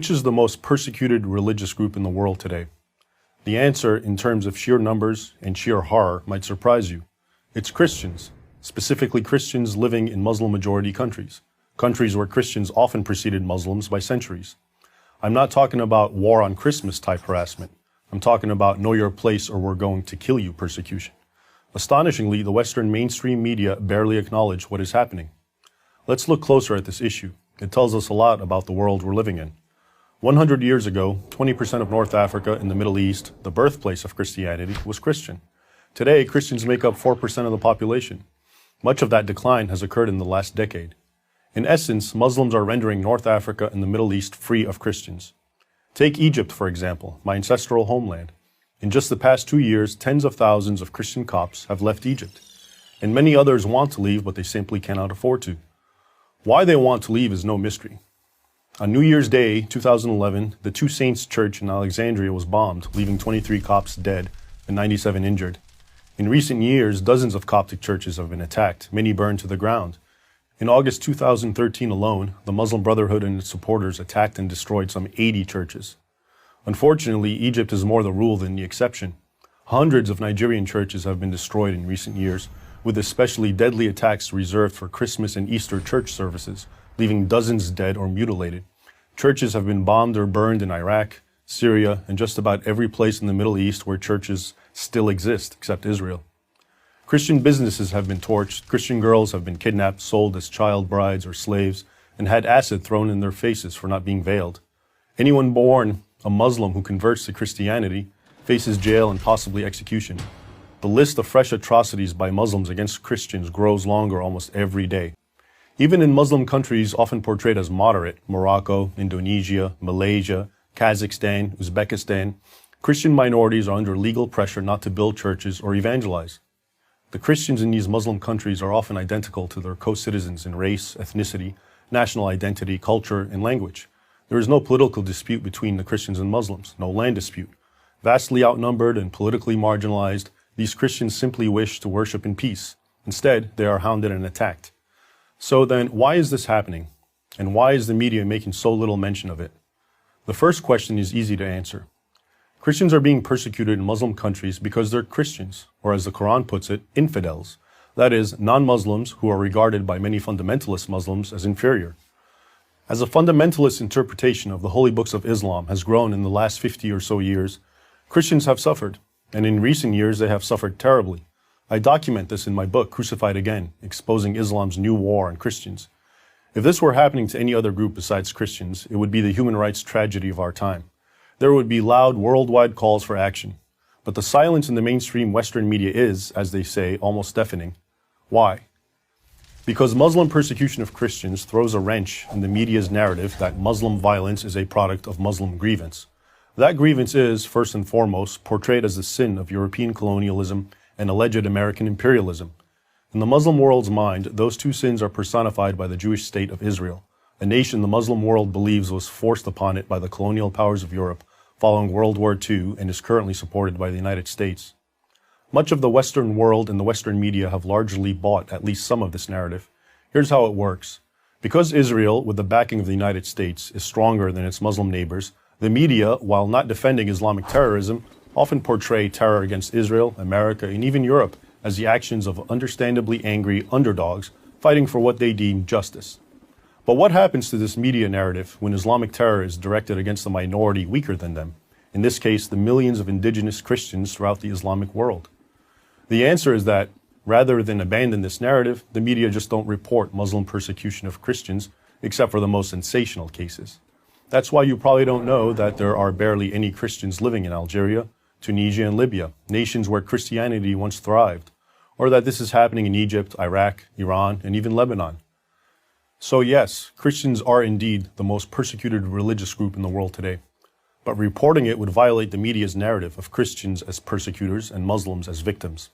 Which is the most persecuted religious group in the world today? The answer, in terms of sheer numbers and sheer horror, might surprise you. It's Christians, specifically Christians living in Muslim-majority countries, countries where Christians often preceded Muslims by centuries. I'm not talking about war on Christmas type harassment. I'm talking about know your place or we're going to kill you persecution. Astonishingly, the Western mainstream media barely acknowledge what is happening. Let's look closer at this issue. It tells us a lot about the world we're living in. 100 years ago, 20% of North Africa and the Middle East, the birthplace of Christianity, was Christian. Today, Christians make up 4% of the population. Much of that decline has occurred in the last decade. In essence, Muslims are rendering North Africa and the Middle East free of Christians. Take Egypt, for example, my ancestral homeland. In just the past 2 years, tens of thousands of Christian Copts have left Egypt. And many others want to leave, but they simply cannot afford to. Why they want to leave is no mystery. On New Year's Day, 2011, the Two Saints Church in Alexandria was bombed, leaving 23 Copts dead and 97 injured. In recent years, dozens of Coptic churches have been attacked, many burned to the ground. In August 2013 alone, the Muslim Brotherhood and its supporters attacked and destroyed some 80 churches. Unfortunately, Egypt is more the rule than the exception. Hundreds of Nigerian churches have been destroyed in recent years, with especially deadly attacks reserved for Christmas and Easter church services, leaving dozens dead or mutilated. Churches have been bombed or burned in Iraq, Syria, and just about every place in the Middle East where churches still exist, except Israel. Christian businesses have been torched, Christian girls have been kidnapped, sold as child brides or slaves, and had acid thrown in their faces for not being veiled. Anyone born a Muslim who converts to Christianity faces jail and possibly execution. The list of fresh atrocities by Muslims against Christians grows longer almost every day. Even in Muslim countries often portrayed as moderate, Morocco, Indonesia, Malaysia, Kazakhstan, Uzbekistan, Christian minorities are under legal pressure not to build churches or evangelize. The Christians in these Muslim countries are often identical to their co-citizens in race, ethnicity, national identity, culture, and language. There is no political dispute between the Christians and Muslims, no land dispute. Vastly outnumbered and politically marginalized, these Christians simply wish to worship in peace. Instead, they are hounded and attacked. So then, why is this happening? And why is the media making so little mention of it? The first question is easy to answer. Christians are being persecuted in Muslim countries because they're Christians, or as the Quran puts it, infidels. That is, non-Muslims who are regarded by many fundamentalist Muslims as inferior. As a fundamentalist interpretation of the holy books of Islam has grown in the last 50 or so years, Christians have suffered, and in recent years they have suffered terribly. I document this in my book, Crucified Again, Exposing Islam's New War on Christians. If this were happening to any other group besides Christians, it would be the human rights tragedy of our time. There would be loud worldwide calls for action. But the silence in the mainstream Western media is, as they say, almost deafening. Why? Because Muslim persecution of Christians throws a wrench in the media's narrative that Muslim violence is a product of Muslim grievance. That grievance is, first and foremost, portrayed as the sin of European colonialism and alleged American imperialism. In the Muslim world's mind, those two sins are personified by the Jewish state of Israel, a nation the Muslim world believes was forced upon it by the colonial powers of Europe following World War II and is currently supported by the United States. Much of the Western world and the Western media have largely bought at least some of this narrative. Here's how it works. Because Israel, with the backing of the United States, is stronger than its Muslim neighbors, the media, while not defending Islamic terrorism, often portray terror against Israel, America, and even Europe as the actions of understandably angry underdogs fighting for what they deem justice. But what happens to this media narrative when Islamic terror is directed against a minority weaker than them? In this case, the millions of indigenous Christians throughout the Islamic world. The answer is that, rather than abandon this narrative, the media just don't report Muslim persecution of Christians, except for the most sensational cases. That's why you probably don't know that there are barely any Christians living in Algeria, Tunisia, and Libya, nations where Christianity once thrived, or that this is happening in Egypt, Iraq, Iran, and even Lebanon. So yes, Christians are indeed the most persecuted religious group in the world today. But reporting it would violate the media's narrative of Christians as persecutors and Muslims as victims.